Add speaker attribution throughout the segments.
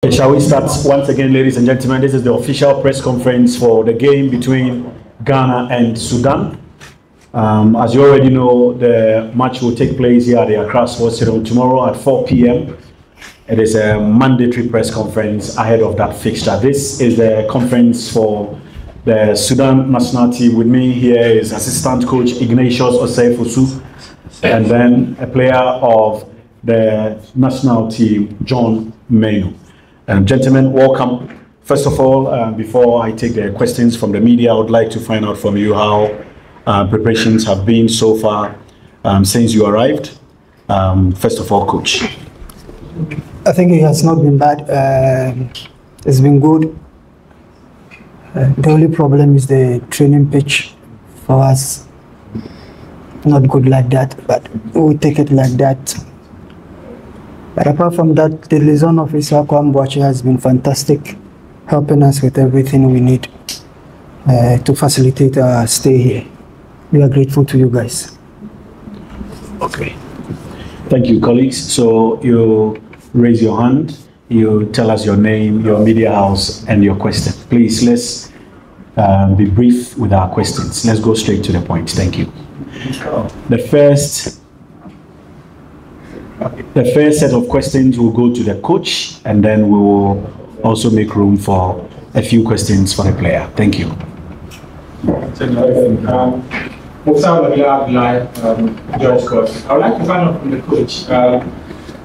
Speaker 1: Okay, shall we start once again, ladies and gentlemen? This is the official press conference for the game between Ghana and Sudan. As you already know, the match will take place here at the Accra Sports Stadium tomorrow at 4 p.m. It is a mandatory press conference ahead of that fixture. This is the conference for the Sudan national team. With me here is assistant coach Ignatius Osei-Fosu, and then a player of the national team, John Menu. Gentlemen, welcome. First of all, before I take the questions from the media, I would like to find out from you how preparations have been so far since you arrived. First of all, coach.
Speaker 2: I think it has not been bad. It's been good. The only problem is the training pitch for us. Not good like that, but we take it like that. But apart from that, the liaison officer, Kwaku, has been fantastic, helping us with everything we need to facilitate our stay here. We are grateful to you guys.
Speaker 1: Okay. Thank you, colleagues. So you raise your hand, you tell us your name, your media house, and your question. Please, let's be brief with our questions. Let's go straight to the point. Thank you. The first set of questions will go to the coach, and then we will also make room for a few questions for the player. Thank you.
Speaker 3: George, I would like to find out from the coach.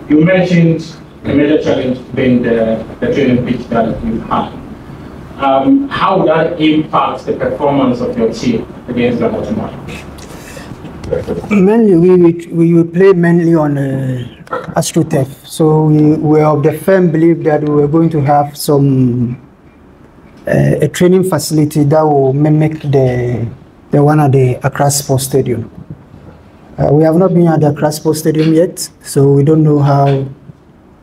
Speaker 3: You mentioned the major challenge being the training pitch that you had. How would that impact the performance of your team against Ghana tomorrow?
Speaker 2: Mainly, we will play mainly on AstroTurf. So we were of the firm belief that we were going to have some a training facility that will mimic the one at the Accra Sports Stadium. We have not been at the Accra Sports Stadium yet, so we don't know how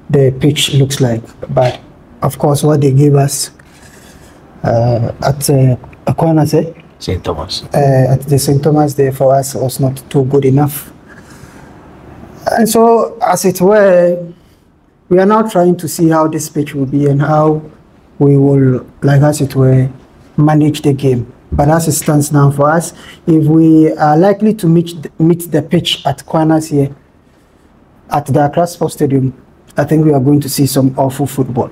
Speaker 2: the pitch looks like. But of course, what they gave us at St. Thomas. At the St. Thomas there for us was not too good enough. And so, as it were, we are now trying to see how this pitch will be and how we will, like as it were, manage the game. But as it stands now for us, if we are likely to meet the pitch at Kwanas here, at the Accra Sports Stadium, I think we are going to see some awful football.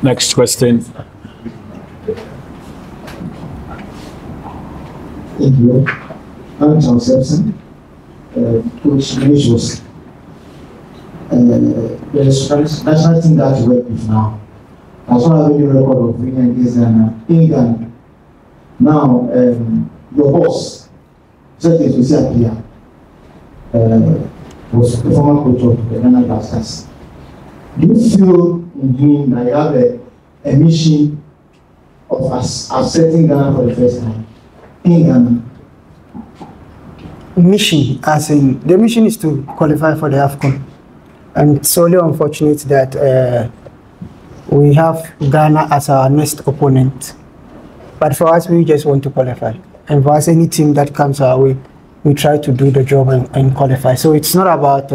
Speaker 1: Next question.
Speaker 4: Thank you. I'm John Simpson, Coach Ignatius. The national team that you work with now, as well as the record of winning against Ghana in Ghana. Now, your boss, Sergei Susiapia, was the former coach of the Ghana Blasters. Do you feel in him that you have a mission of upsetting Ghana for the first time in Ghana?
Speaker 2: Mission, as in the mission is to qualify for the AFCON, and it's only unfortunate that we have Ghana as our next opponent. But for us, we just want to qualify, and for us, any team that comes our way, we try to do the job and qualify. So it's not about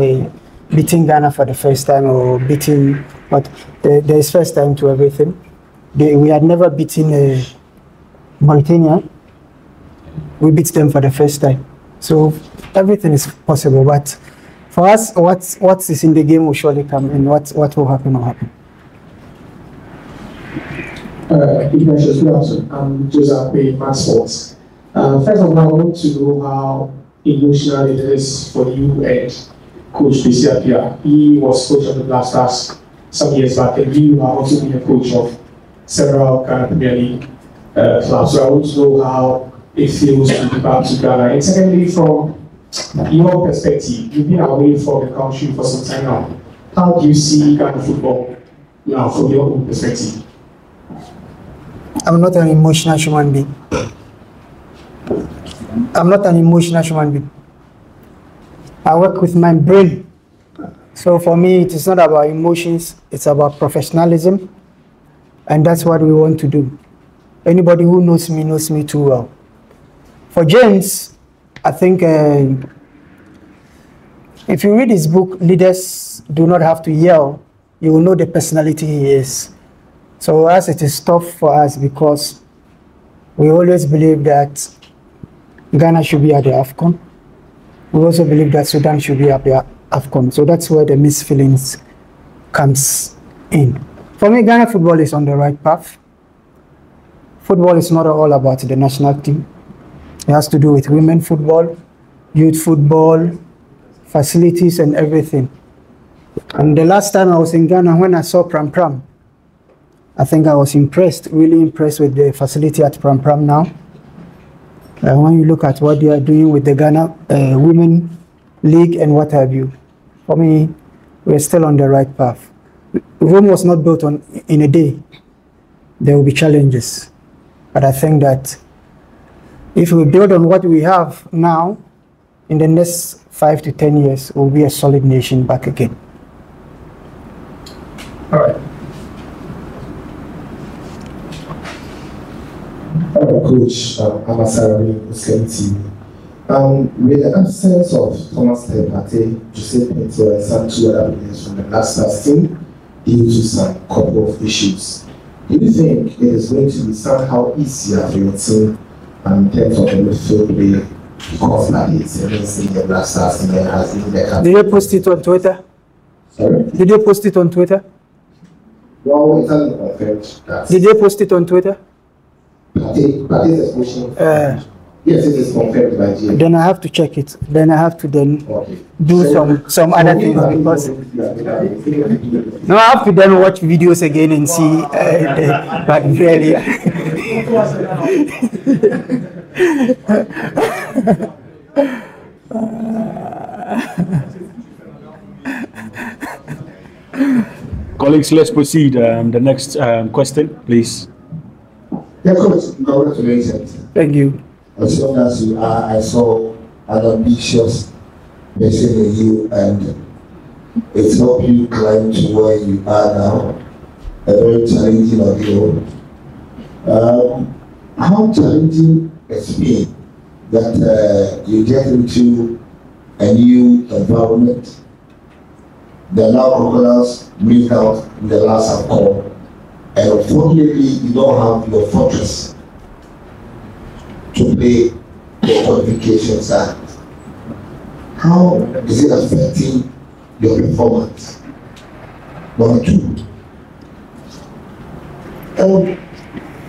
Speaker 2: beating Ghana for the first time or beating, but there is first time to everything. We had never beaten Mauritania. We beat them for the first time. So everything is possible, but for us, what is in the game will surely come, and what will happen will happen.
Speaker 5: Ignatius, good afternoon. I'm Joseph Sports. First of all, I want to know how emotional it is for you and Coach Susiapia. He was coach of the Blasters some years back, and you are also being a coach of several Ghana Premier League clubs. So I want to know how it feels to be back to Ghana. And secondly, from your perspective, you've been away from the country for some time now. How do you see Ghana football now from your own perspective?
Speaker 2: I'm not an emotional human being. I'm not an emotional human being. I work with my brain. So for me, it is not about emotions, it's about professionalism. And that's what we want to do. Anybody who knows me too well. For James, I think If you read his book, Leaders Do Not Have to Yell, you will know the personality he is. So as it is tough for us because we always believe that Ghana should be at the AFCON. We also believe that Sudan should be at the AFCON. So that's where the mixed feelings comes in. For me, Ghana football is on the right path. Football is not all about the national team. It has to do with women football, youth football, facilities and everything. And the last time I was in Ghana, when I saw Pram Pram, I think I was impressed, really impressed with the facility at Pram Pram now. When you look at what they are doing with the Ghana Women League and what have you, for me, we're still on the right path. Rome was not built in a day. There will be challenges. But I think that if we build on what we have now, in the next 5 to 10 years, we'll be a solid nation back again.
Speaker 5: All right. All right, Coach Amasarabi, Uskenti. With the absence of Thomas Tepate, Jose Pinto, and some 2 other players from the last team due to some couple of issues, do you think it is going to be somehow easier for your team in terms of the midfield play because that it's against the Black Stars and has been the
Speaker 2: Did you post it on Twitter?
Speaker 5: Sorry?
Speaker 2: Did you post it on Twitter?
Speaker 5: Well, it hasn't confirmed that.
Speaker 2: Did you post it on Twitter?
Speaker 5: Pate's explanation. Yes, it is confirmed by GM.
Speaker 2: Then I have to check it. Then I have to do some other things because no, I have to then watch videos again and see. But really,
Speaker 1: Colleagues, let's proceed. The next question, please.
Speaker 4: Yeah, Coach, congratulations.
Speaker 2: Thank you.
Speaker 4: As long as you are, I saw an ambitious person in you, and it's helped you climb to where you are now. A very challenging ordeal. How challenging it's been that you get into a new environment. The now crocodiles moved out in the last AFCON, and unfortunately, you don't have your fortress to play the qualifications at. How is it affecting your performance? Number 2,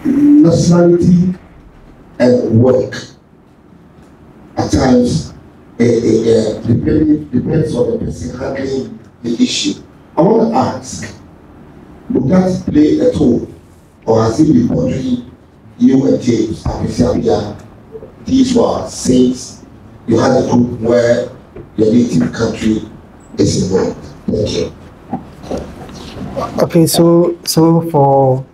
Speaker 4: nationality and work. At times, depends on the person handling the issue. I want to ask, would that play a role, or has it been bothering you and James Apisiapia? These were since you had a group where your native country is involved. Thank you.
Speaker 2: Okay, so for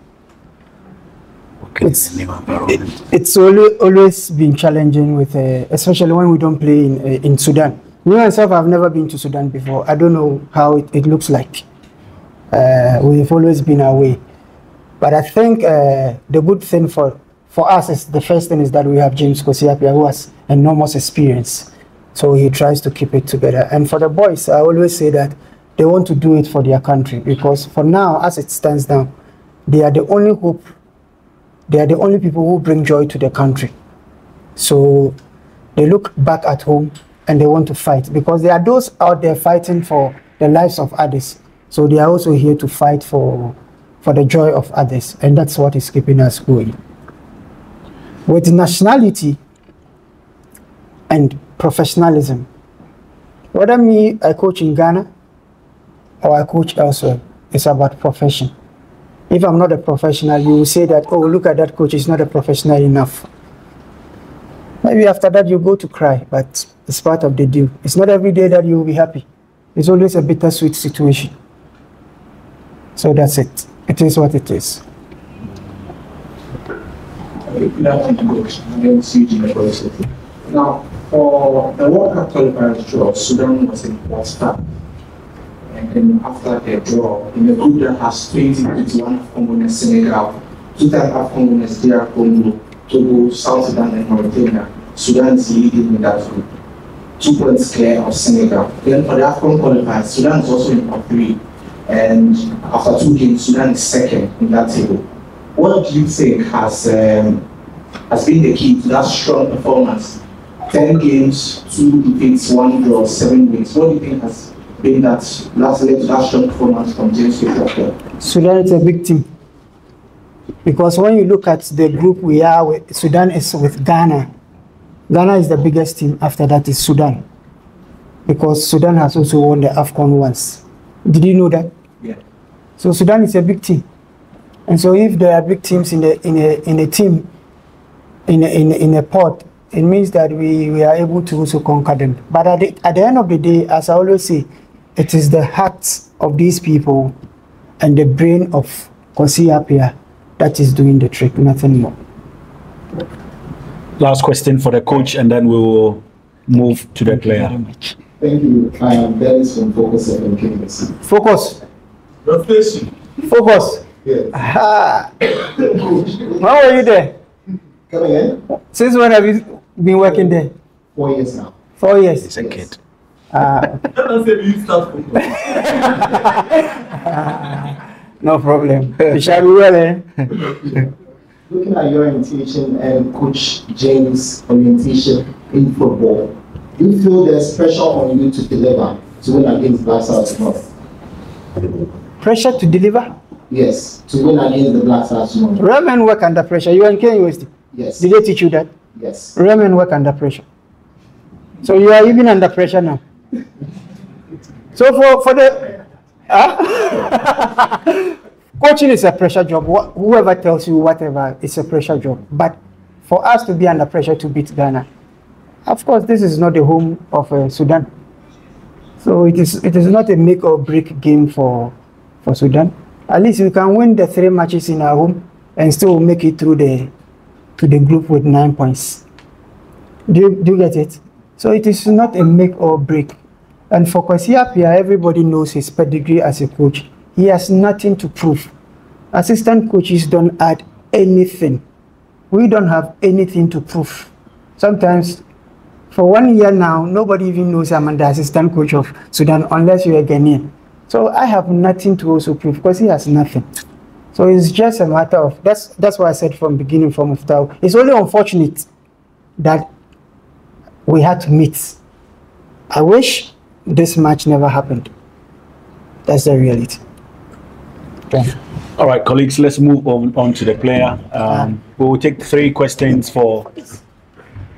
Speaker 2: it's always been challenging with especially when we don't play in Sudan. Me myself, I've never been to Sudan before. I don't know how it looks like. We've always been away. But I think the good thing for us is the first thing is that we have James Kosiapia, who has enormous experience. So he tries to keep it together. And for the boys, I always say that they want to do it for their country, because for now, as it stands now, they are the only hope. They are the only people who bring joy to the country. So they look back at home and they want to fight, because there are those out there fighting for the lives of others. So they are also here to fight for the joy of others. And that's what is keeping us going. With nationality and professionalism, whether I coach in Ghana or I coach elsewhere, it's about profession. If I'm not a professional, you will say that, oh, look at that coach, he's not a professional enough. Maybe after that you go to cry, but it's part of the deal. It's not every day that you will be happy. It's always a bittersweet situation. So that's it. It is what it is.
Speaker 3: Now, for the World Cup qualifiers draw, Sudan was in last start. And then after the draw, in the group that has 2021 AFCON winners Senegal, 2-time AFCON winners DR Congo, Togo, South Sudan, and Mauritania, Sudan is leading in that group.
Speaker 6: 2 points clear of Senegal. Then for the AFCON qualifier, Sudan is also in top 3. And after 2 games, Sudan is second in that table. What do you think has been the key to that strong performance? 10 games, 2 defeats, 1 draw, 7 wins. What do you think has been that led to that strong performance from James Yeboah?
Speaker 2: Sudan is a big team. Because when you look at the group we are with, Sudan is with Ghana. Ghana is the biggest team. After that is Sudan. Because Sudan has also won the AFCON once. Did you know that?
Speaker 6: Yeah.
Speaker 2: So Sudan is a big team. And so if there are big teams in a team, in a pot, it means that we are able to also conquer them. But at the end of the day, as I always say, it is the hearts of these people and the brain of Kwasi Appiah that is doing the trick, nothing more.
Speaker 1: Last question for the coach, and then we will move to the player.
Speaker 7: Thank you. I am Dennis from Focus FM KBC.
Speaker 2: Focus. Focus.
Speaker 7: Yes.
Speaker 2: Ah. How are you there?
Speaker 7: Come again?
Speaker 2: Since when have you been working there?
Speaker 7: 4 years now.
Speaker 2: 4 years.
Speaker 1: He's a kid.
Speaker 2: No problem. You shall be well, eh?
Speaker 7: Looking at your orientation and Coach James' orientation in football, do you feel there's pressure on you to deliver to win against Black Stars North?
Speaker 2: Pressure to deliver?
Speaker 7: Yes, to win against the Black Stars North.
Speaker 2: Real men work under pressure. You are in Kenya University?
Speaker 7: Yes.
Speaker 2: Did they teach you that?
Speaker 7: Yes.
Speaker 2: Real men work under pressure. So you are even under pressure now. So for the coaching is a pressure job. Whoever tells you whatever, it's a pressure job. But for us to be under pressure to beat Ghana, of course, this is not the home of Sudan. So it is not a make or break game for Sudan. At least we can win the 3 matches in our home and still make it through to the group with 9 points. Do you get it? So it is not a make or break. And for Kwasi Appiah, everybody knows his pedigree as a coach. He has nothing to prove. Assistant coaches don't add anything. We don't have anything to prove. Sometimes, for 1 year now, nobody even knows I'm the assistant coach of Sudan unless you're a Ghanaian. So I have nothing to also prove because he has nothing. So it's just a matter of, that's why I said from beginning, from Muftau, it's only unfortunate that we had to meet. I wish this match never happened. That's the reality. Okay.
Speaker 1: All right, colleagues, let's move on to the player. We will take 3 questions for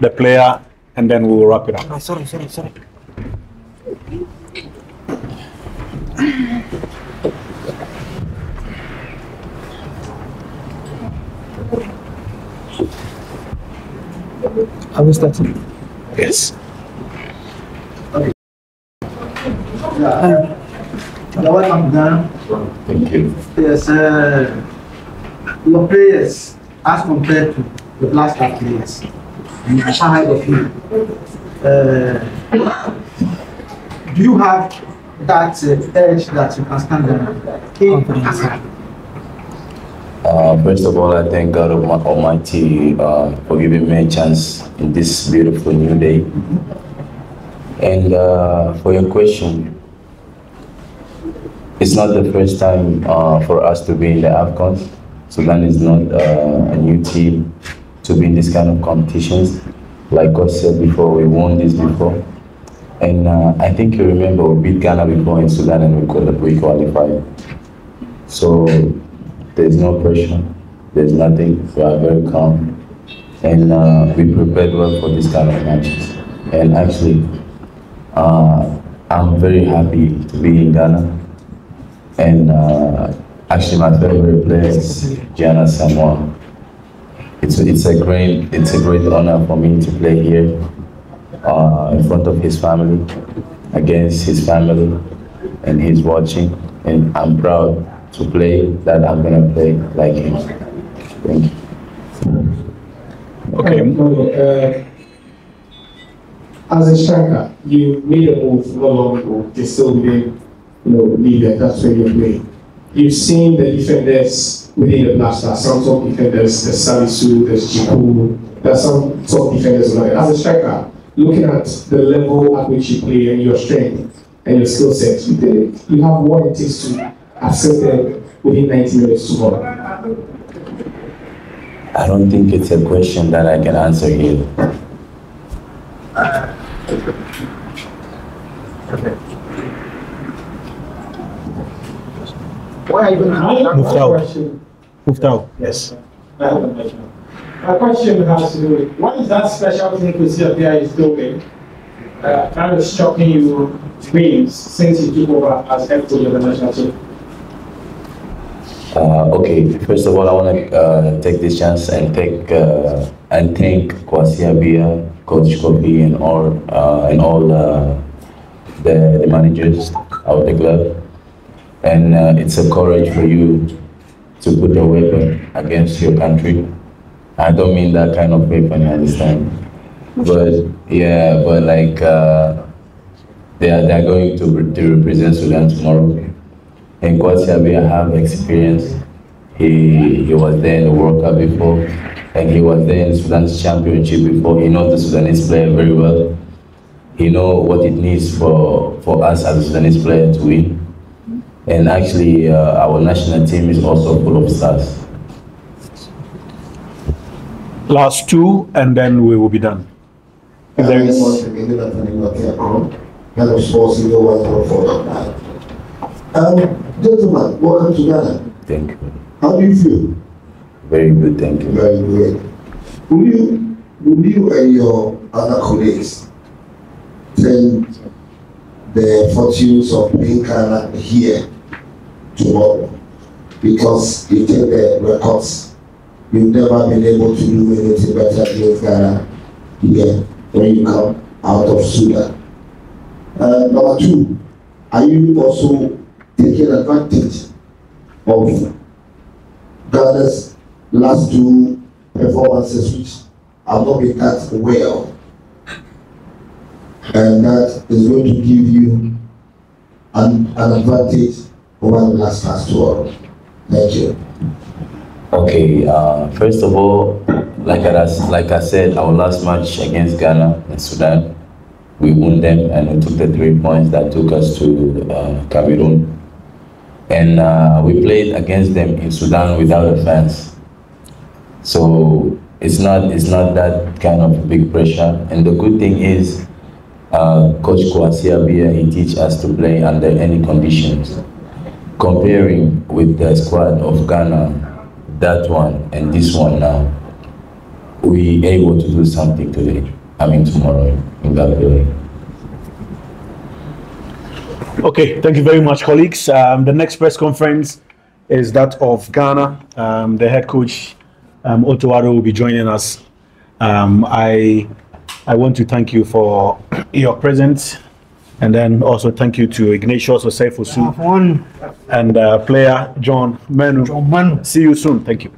Speaker 1: the player, and then we will wrap it up.
Speaker 2: Oh, sorry. Are we starting?
Speaker 1: Yes.
Speaker 8: Welcome, Ghana.
Speaker 1: Thank you.
Speaker 8: Yes, your players, as compared to the Black Star players, ahead of you, do you have that edge that you can stand on?
Speaker 9: First of all, I thank God Almighty for giving me a chance in this beautiful new day. And for your question, it's not the first time for us to be in the AFCON. Sudan is not a new team to be in this kind of competitions. Like God said before, we won this before. And I think you remember we beat Ghana before in Sudan and we qualified. So there's no pressure, there's nothing, we are very calm. And we prepared well for this kind of matches. And actually, I'm very happy to be in Ghana. And actually my favorite player is Gianna Samoa. It's a great honor for me to play here in front of his family, against his family, and he's watching. And I'm proud to play that I'm gonna play like him. Thank you.
Speaker 1: Okay.
Speaker 5: As a striker, you made a move not long ago. You still didn't, leave it. That's where you play. You've seen the defenders within the Black Stars, some top defenders, there's Salisu, there's Chiku, there's some top defenders like that. As a striker, looking at the level at which you play and your strength and your skill set, you have what it takes to accept them within 90 minutes tomorrow?
Speaker 9: I don't think it's a question that I can answer here.
Speaker 7: Why are you going to
Speaker 1: Moved out.
Speaker 3: Yes. My question has to do with what is that special thing Kwesi is doing that is shocking you wins since he took over as head coach of the national team?
Speaker 9: Okay, first of all, I want to take this chance and thank Kwasi Abia, Coach Kofi, and all the managers of the club. And it's a courage for you to put a weapon against your country. I don't mean that kind of weapon, you understand? But yeah, but like they are going to represent Sudan tomorrow. And Kwasi Abia have experience. He was there in the World Cup before, and he was there in Sudan's championship before. He knows the Sudanese player very well. He knows what it needs for us as a Sudanese player to win. And actually, our national team is also full of stars.
Speaker 1: Last two, and then we will be done.
Speaker 4: Head of sports in the World. Gentlemen, welcome to Ghana.
Speaker 9: Thank you.
Speaker 4: How do you feel?
Speaker 9: Very good, thank you.
Speaker 4: Very good. Will you and your other colleagues tell the fortunes of playing Ghana here tomorrow? Because you take the records, you've never been able to do anything better against Ghana here when you come out of Sudan. Number two, are you also taking advantage of Ghana's last two performances, which have not been that well, and that is going to give you an advantage over the last past 12? Thank you.
Speaker 9: Okay, first of all, like I said, our last match against Ghana and Sudan, we won them and we took the 3 points that took us to Cameroon. And we played against them in Sudan without the fans. So it's not that kind of big pressure. And the good thing is, Coach Kwasi Abia, he teaches us to play under any conditions. Comparing with the squad of Ghana, that one and this one now, we able to do something today. I mean tomorrow in that way.
Speaker 1: Okay, thank you very much, colleagues. The next press conference is that of Ghana. The head coach, Otuaro, will be joining us. I want to thank you for your presence, and then also thank you to Ignatius Oseifusu and player John Manu. See you soon. Thank you.